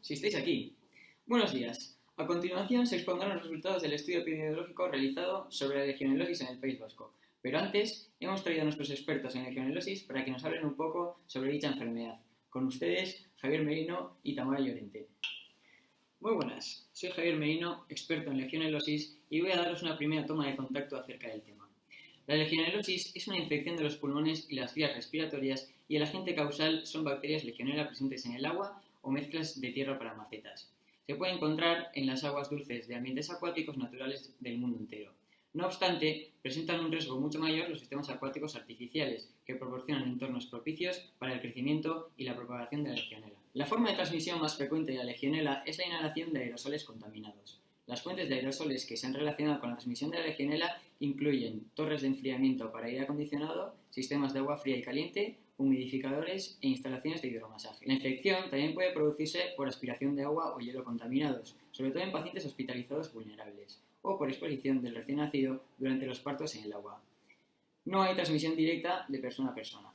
si estáis aquí. Buenos días. A continuación se expondrán los resultados del estudio epidemiológico realizado sobre la legionelosis en el País Vasco. Pero antes, hemos traído a nuestros expertos en legionelosis para que nos hablen un poco sobre dicha enfermedad. Con ustedes, Javier Merino y Tamara Llorente. Muy buenas, soy Javier Merino, experto en legionelosis, y voy a daros una primera toma de contacto acerca del tema. La legionelosis es una infección de los pulmones y las vías respiratorias y el agente causal son bacterias legionela presentes en el agua o mezclas de tierra para macetas. Se puede encontrar en las aguas dulces de ambientes acuáticos naturales del mundo entero. No obstante, presentan un riesgo mucho mayor los sistemas acuáticos artificiales, que proporcionan entornos propicios para el crecimiento y la propagación de la legionela. La forma de transmisión más frecuente de la legionela es la inhalación de aerosoles contaminados. Las fuentes de aerosoles que se han relacionado con la transmisión de la legionela incluyen torres de enfriamiento para aire acondicionado, sistemas de agua fría y caliente, humidificadores e instalaciones de hidromasaje. La infección también puede producirse por aspiración de agua o hielo contaminados, sobre todo en pacientes hospitalizados vulnerables, o por exposición del recién nacido durante los partos en el agua. No hay transmisión directa de persona a persona.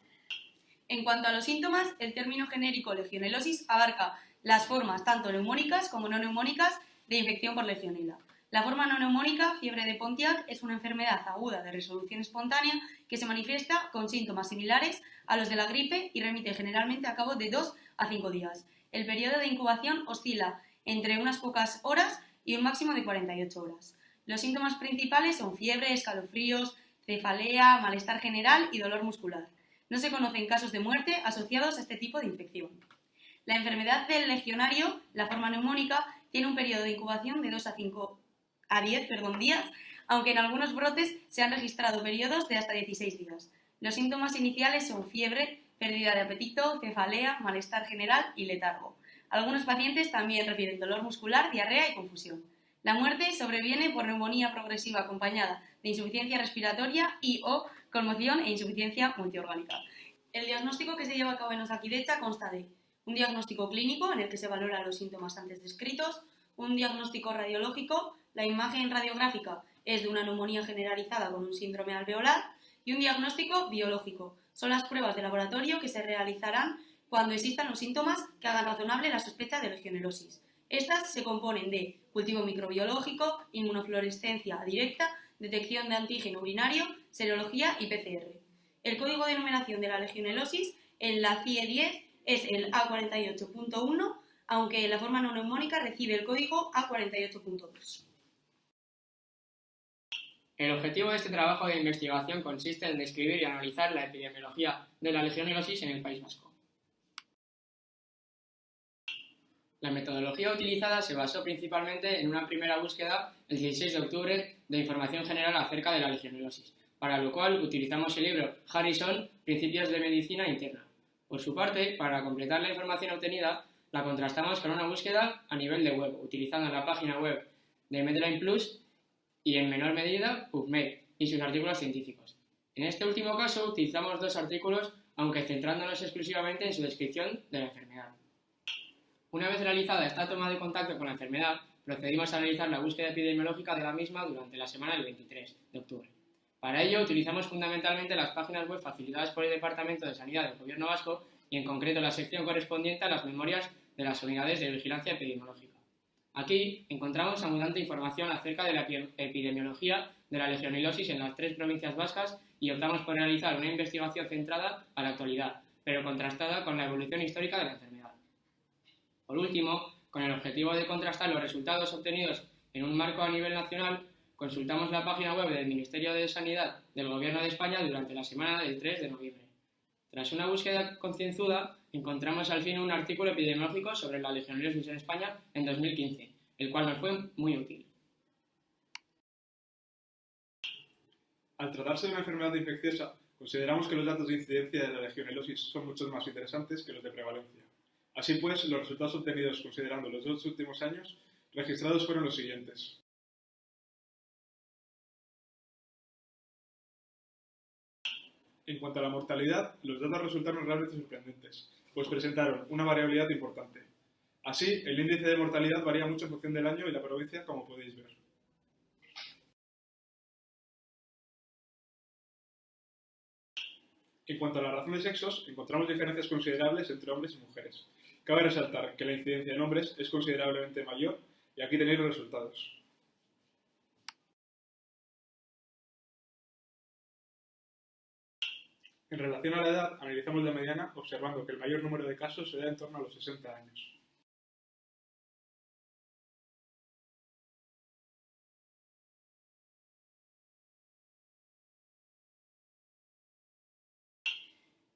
En cuanto a los síntomas, el término genérico legionelosis abarca las formas tanto neumónicas como no neumónicas de infección por legionela. La forma no neumónica, fiebre de Pontiac, es una enfermedad aguda de resolución espontánea que se manifiesta con síntomas similares a los de la gripe y remite generalmente a cabo de 2 a 5 días. El periodo de incubación oscila entre unas pocas horas y un máximo de 48 horas. Los síntomas principales son fiebre, escalofríos, cefalea, malestar general y dolor muscular. No se conocen casos de muerte asociados a este tipo de infección. La enfermedad del legionario, la forma neumónica, tiene un periodo de incubación de 2 a 10 días, aunque en algunos brotes se han registrado periodos de hasta 16 días. Los síntomas iniciales son fiebre, pérdida de apetito, cefalea, malestar general y letargo. Algunos pacientes también refieren dolor muscular, diarrea y confusión. La muerte sobreviene por neumonía progresiva acompañada de insuficiencia respiratoria y o conmoción e insuficiencia multiorgánica. El diagnóstico que se lleva a cabo en Osakidetza consta de un diagnóstico clínico en el que se valoran los síntomas antes descritos, un diagnóstico radiológico, la imagen radiográfica es de una neumonía generalizada con un síndrome alveolar, y un diagnóstico biológico. Son las pruebas de laboratorio que se realizarán cuando existan los síntomas que hagan razonable la sospecha de legionelosis. Estas se componen de cultivo microbiológico, inmunofluorescencia directa, detección de antígeno urinario, serología y PCR. El código de numeración de la legionelosis en la CIE 10 es el A48.1, aunque la forma no neumónica recibe el código A48.2. El objetivo de este trabajo de investigación consiste en describir y analizar la epidemiología de la legionelosis en el País Vasco. La metodología utilizada se basó principalmente en una primera búsqueda el 16 de octubre de información general acerca de la legionelosis, para lo cual utilizamos el libro Harrison, Principios de Medicina Interna. Por su parte, para completar la información obtenida, la contrastamos con una búsqueda a nivel de web, utilizando la página web de Medline Plus y, en menor medida, PubMed y sus artículos científicos. En este último caso, utilizamos 2 artículos, aunque centrándonos exclusivamente en su descripción de la enfermedad. Una vez realizada esta toma de contacto con la enfermedad, procedimos a realizar la búsqueda epidemiológica de la misma durante la semana del 23 de octubre. Para ello, utilizamos fundamentalmente las páginas web facilitadas por el Departamento de Sanidad del Gobierno Vasco y, en concreto, la sección correspondiente a las memorias de las unidades de vigilancia epidemiológica. Aquí encontramos abundante información acerca de la epidemiología de la legionelosis en las 3 provincias vascas y optamos por realizar una investigación centrada a la actualidad, pero contrastada con la evolución histórica de la enfermedad. Por último, con el objetivo de contrastar los resultados obtenidos en un marco a nivel nacional, consultamos la página web del Ministerio de Sanidad del Gobierno de España durante la semana del 3 de noviembre. Tras una búsqueda concienzuda, encontramos al fin un artículo epidemiológico sobre la legionelosis en España en 2015, el cual nos fue muy útil. Al tratarse de una enfermedad infecciosa, consideramos que los datos de incidencia de la legionelosis son mucho más interesantes que los de prevalencia. Así pues, los resultados obtenidos considerando los 2 últimos años registrados fueron los siguientes. En cuanto a la mortalidad, los datos resultaron realmente sorprendentes, pues presentaron una variabilidad importante. Así, el índice de mortalidad varía mucho en función del año y la provincia, como podéis ver. En cuanto a la razón de sexos, encontramos diferencias considerables entre hombres y mujeres. Cabe resaltar que la incidencia en hombres es considerablemente mayor y aquí tenéis los resultados. En relación a la edad, analizamos la mediana observando que el mayor número de casos se da en torno a los 60 años.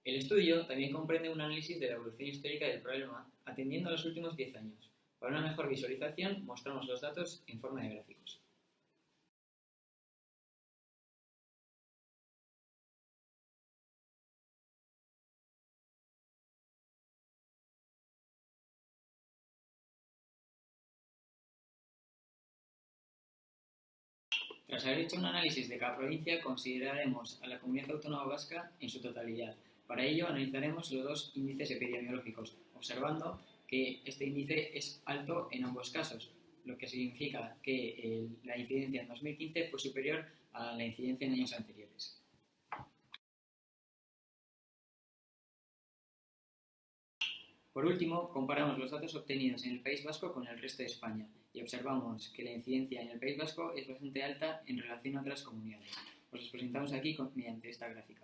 El estudio también comprende un análisis de la evolución histórica del problema atendiendo a los últimos 10 años. Para una mejor visualización, mostramos los datos en forma de gráficos. Tras haber hecho un análisis de cada provincia, consideraremos a la comunidad autónoma vasca en su totalidad. Para ello, analizaremos los dos índices epidemiológicos, observando que este índice es alto en ambos casos, lo que significa que la incidencia en 2015 fue superior a la incidencia en años anteriores. Por último, comparamos los datos obtenidos en el País Vasco con el resto de España y observamos que la incidencia en el País Vasco es bastante alta en relación a otras comunidades. Os los presentamos aquí mediante esta gráfica.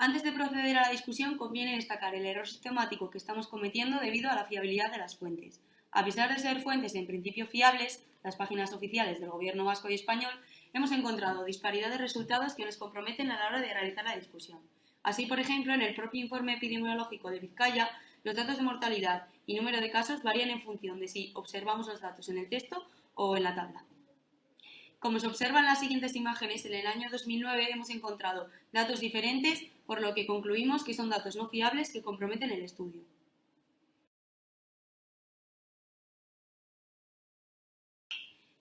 Antes de proceder a la discusión, conviene destacar el error sistemático que estamos cometiendo debido a la fiabilidad de las fuentes. A pesar de ser fuentes en principio fiables, las páginas oficiales del Gobierno vasco y español, hemos encontrado disparidad de resultados que nos comprometen a la hora de realizar la discusión. Así, por ejemplo, en el propio informe epidemiológico de Vizcaya, los datos de mortalidad y número de casos varían en función de si observamos los datos en el texto o en la tabla. Como se observa en las siguientes imágenes, en el año 2009 hemos encontrado datos diferentes, por lo que concluimos que son datos no fiables que comprometen el estudio.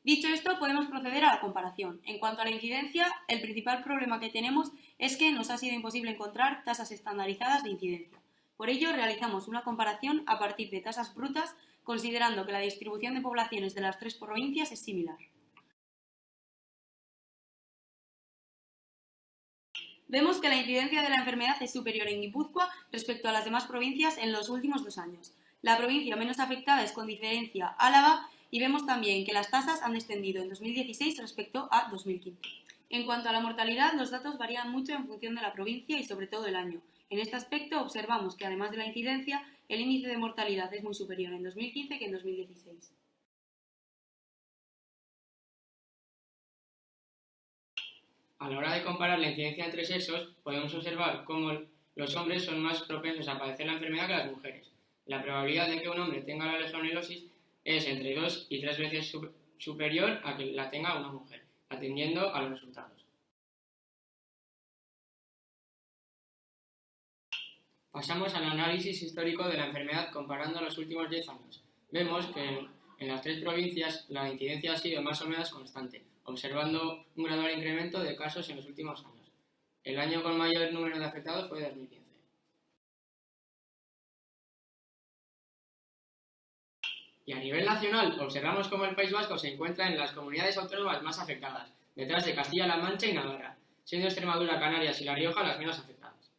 Dicho esto, podemos proceder a la comparación. En cuanto a la incidencia, el principal problema que tenemos es que nos ha sido imposible encontrar tasas estandarizadas de incidencia. Por ello, realizamos una comparación a partir de tasas brutas, considerando que la distribución de poblaciones de las tres provincias es similar. Vemos que la incidencia de la enfermedad es superior en Guipúzcoa respecto a las demás provincias en los últimos 2 años. La provincia menos afectada es con diferencia Álava y vemos también que las tasas han descendido en 2016 respecto a 2015. En cuanto a la mortalidad, los datos varían mucho en función de la provincia y sobre todo el año. En este aspecto observamos que además de la incidencia, el índice de mortalidad es muy superior en 2015 que en 2016. A la hora de comparar la incidencia entre sexos, podemos observar cómo los hombres son más propensos a padecer la enfermedad que las mujeres. La probabilidad de que un hombre tenga la legionelosis es entre 2 y 3 veces superior a que la tenga una mujer, atendiendo a los resultados. Pasamos al análisis histórico de la enfermedad comparando los últimos 10 años. Vemos que en las 3 provincias la incidencia ha sido más o menos constante, observando un gradual incremento de casos en los últimos años. El año con mayor número de afectados fue 2015. Y a nivel nacional, observamos cómo el País Vasco se encuentra en las comunidades autónomas más afectadas, detrás de Castilla-La Mancha y Navarra, siendo Extremadura, Canarias y La Rioja las menos afectadas.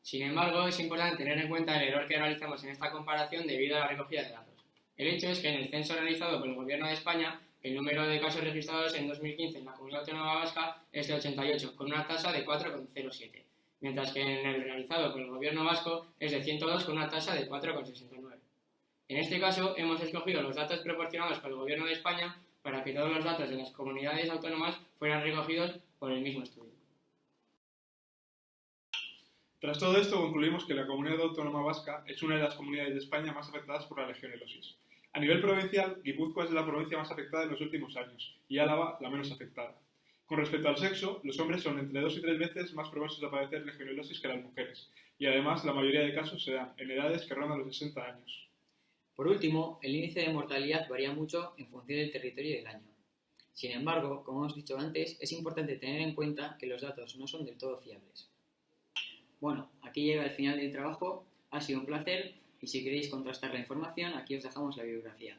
Sin embargo, es importante tener en cuenta el error que realizamos en esta comparación debido a la recogida de datos. El hecho es que en el censo realizado por el Gobierno de España, el número de casos registrados en 2015 en la Comunidad Autónoma Vasca es de 88, con una tasa de 4,07, mientras que en el realizado por el Gobierno vasco es de 102, con una tasa de 4,69. En este caso, hemos escogido los datos proporcionados por el Gobierno de España para que todos los datos de las comunidades autónomas fueran recogidos por el mismo estudio. Tras todo esto, concluimos que la Comunidad Autónoma Vasca es una de las comunidades de España más afectadas por la legionelosis. A nivel provincial, Guipúzcoa es la provincia más afectada en los últimos años y Álava la menos afectada. Con respecto al sexo, los hombres son entre 2 y 3 veces más propensos a padecer legionelosis que las mujeres, y además la mayoría de casos se dan en edades que rondan los 60 años. Por último, el índice de mortalidad varía mucho en función del territorio y del año. Sin embargo, como hemos dicho antes, es importante tener en cuenta que los datos no son del todo fiables. Bueno, aquí llega el final del trabajo, ha sido un placer y si queréis contrastar la información, aquí os dejamos la bibliografía.